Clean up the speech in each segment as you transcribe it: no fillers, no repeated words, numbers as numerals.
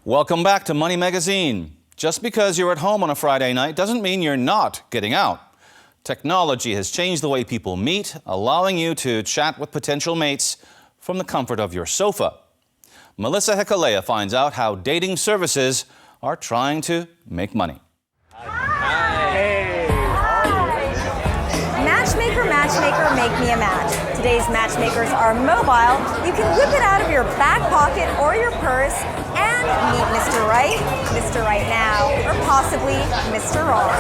Welcome back to Money Magazine. Just because you're at home on a Friday night doesn't mean you're not getting out. Technology has changed the way people meet, allowing you to chat with potential mates from the comfort of your sofa. Melissa Gecolea finds out how dating services are trying to make money. Matchmaker, make me a match. Today's matchmakers are mobile. You can whip it out of your back pocket or your purse and meet Mr. Right, Mr. Right Now, or possibly Mr. Wrong.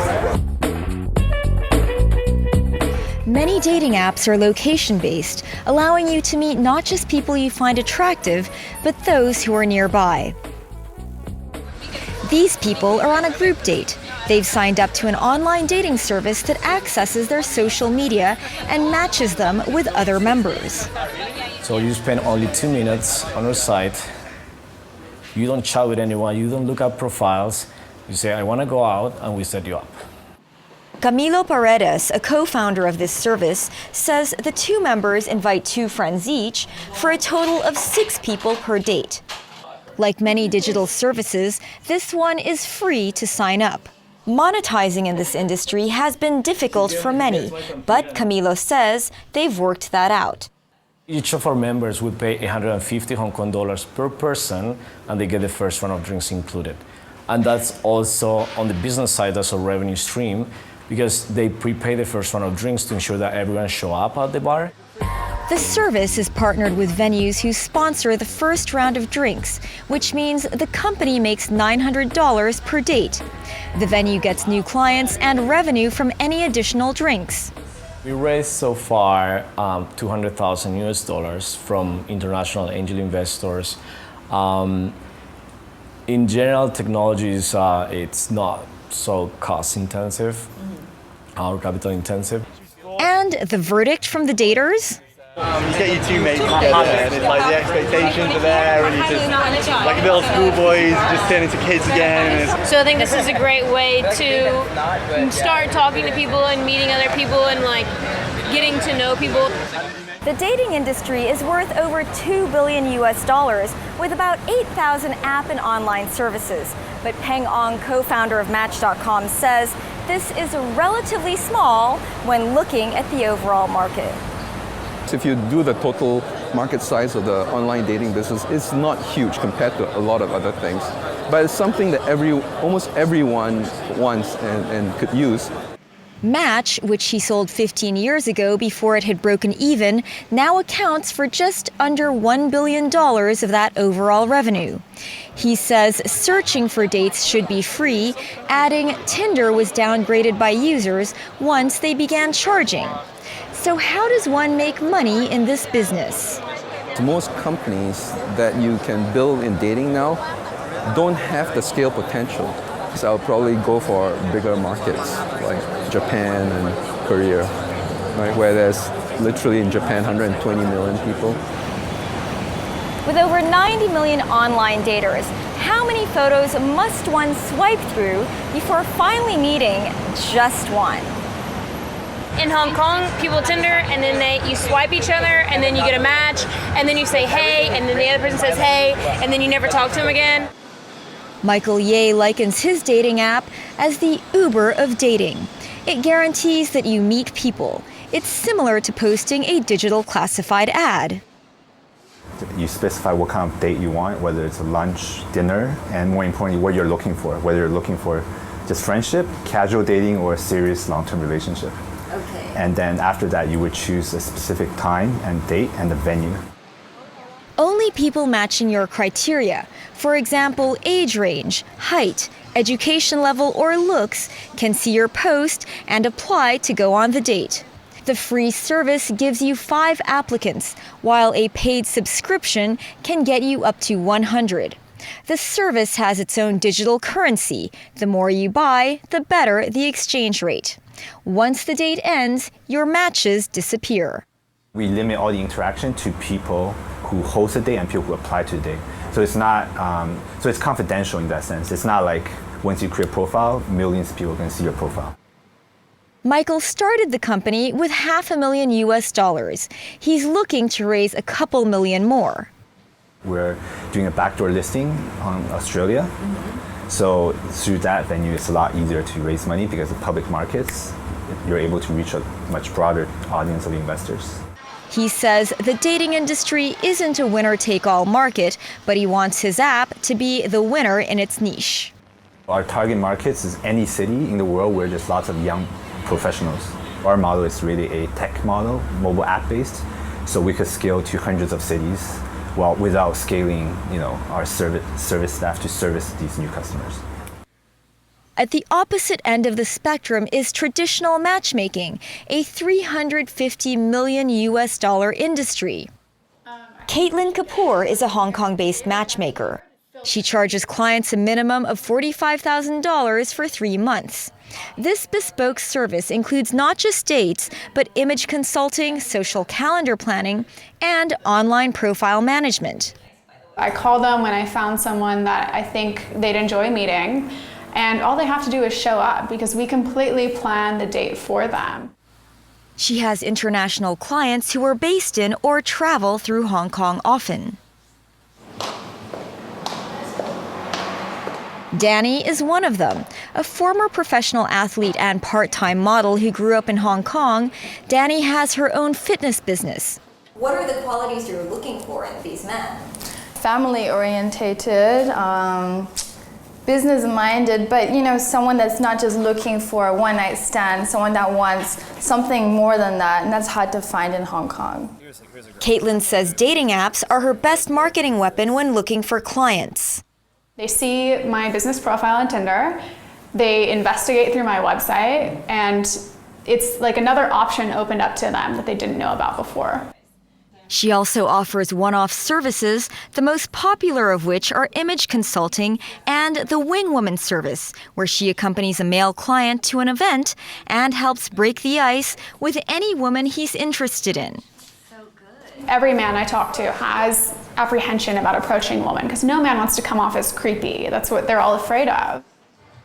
Many dating apps are location-based, allowing you to meet not just people you find attractive, but those who are nearby. These people are on a group date. They've signed up to an online dating service that accesses their social media and matches them with other members. So you spend only 2 minutes on our site. You don't chat with anyone, you don't look up profiles. You say, I want to go out, and we set you up. Camilo Paredes, a co-founder of this service, says the 2 members invite 2 friends each for a total of 6 people per date. Like many digital services, this one is free to sign up. Monetizing in this industry has been difficult for many, but Camilo says they've worked that out. Each of our members would pay 150 Hong Kong dollars per person, and they get the first round of drinks included. And that's also, on the business side, that's a revenue stream, because they prepay the first round of drinks to ensure that everyone show up at the bar. The service is partnered with venues who sponsor the first round of drinks, which means the company makes $900 per date. The venue gets new clients and revenue from any additional drinks. We raised so far $200,000 US from international angel investors. In general, technology is it's not so cost intensive or capital intensive. And the verdict from the daters? You get your 2 mates together and it's like the expectations are there and you just, like little schoolboys, just turn into kids again. So I think this is a great way to start talking to people and meeting other people and like getting to know people. The dating industry is worth over $2 billion US, with about 8,000 app and online services. But Peng Ong, co-founder of Match.com, says this is relatively small when looking at the overall market. If you do the total market size of the online dating business, it's not huge compared to a lot of other things. But it's something that almost everyone wants and could use. Match, which he sold 15 years ago before it had broken even, now accounts for just under $1 billion of that overall revenue. He says searching for dates should be free, adding Tinder was downgraded by users once they began charging. So how does one make money in this business? Most companies that you can build in dating now don't have the scale potential. So I'll probably go for bigger markets like Japan and Korea, right, where there's literally in Japan 120 million people. With over 90 million online daters, how many photos must one swipe through before finally meeting just one? In Hong Kong, people Tinder, and then you swipe each other, and then you get a match, and then you say hey, and then the other person says hey, and then you never talk to them again. Michael Ye likens his dating app as the Uber of dating. It guarantees that you meet people. It's similar to posting a digital classified ad. You specify what kind of date you want, whether it's a lunch, dinner, and more importantly, what you're looking for, whether you're looking for just friendship, casual dating, or a serious long-term relationship. Okay. And then after that, you would choose a specific time and date and the venue. Only people matching your criteria, for example, age range, height, education level, or looks, can see your post and apply to go on the date. The free service gives you 5 applicants, while a paid subscription can get you up to 100. The service has its own digital currency. The more you buy, the better the exchange rate. Once the date ends, your matches disappear. We limit all the interaction to people who host a date and people who apply to the date. So it's not, so it's confidential in that sense. It's not like once you create a profile, millions of people can see your profile. Michael started the company with $500,000 US. He's looking to raise a couple million more. We're doing a backdoor listing on Australia. So through that venue, it's a lot easier to raise money because of public markets. You're able to reach a much broader audience of investors. He says the dating industry isn't a winner-take-all market, but he wants his app to be the winner in its niche. Our target markets is any city in the world where there's lots of young professionals. Our model is really a tech model, mobile app-based, so we could scale to hundreds of cities without scaling, our service staff to service these new customers. At the opposite end of the spectrum is traditional matchmaking, a $350 million industry. Caitlin Kapoor is a Hong Kong-based matchmaker. She charges clients a minimum of $45,000 for 3 months. This bespoke service includes not just dates, but image consulting, social calendar planning, and online profile management. I call them when I found someone that I think they'd enjoy meeting, and all they have to do is show up because we completely plan the date for them. She has international clients who are based in or travel through Hong Kong often. Danny is one of them. A former professional athlete and part-time model who grew up in Hong Kong, Danny has her own fitness business. What are the qualities you're looking for in these men? Family-orientated, business-minded, but someone that's not just looking for a one-night stand, someone that wants something more than that, and that's hard to find in Hong Kong. Caitlin says dating apps are her best marketing weapon when looking for clients. They see my business profile on Tinder, they investigate through my website, and it's like another option opened up to them that they didn't know about before. She also offers one-off services, the most popular of which are image consulting and the Wing Woman service, where she accompanies a male client to an event and helps break the ice with any woman he's interested in. Every man I talk to has apprehension about approaching a woman because no man wants to come off as creepy. That's what they're all afraid of.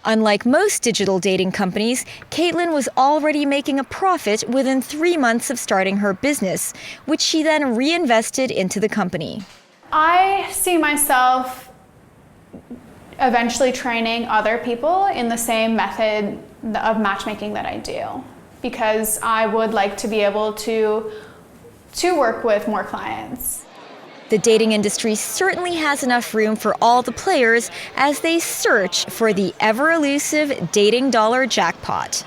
Unlike most digital dating companies, Caitlin was already making a profit within 3 months of starting her business, which she then reinvested into the company. I see myself eventually training other people in the same method of matchmaking that I do, because I would like to be able to work with more clients. The dating industry certainly has enough room for all the players as they search for the ever-elusive dating dollar jackpot.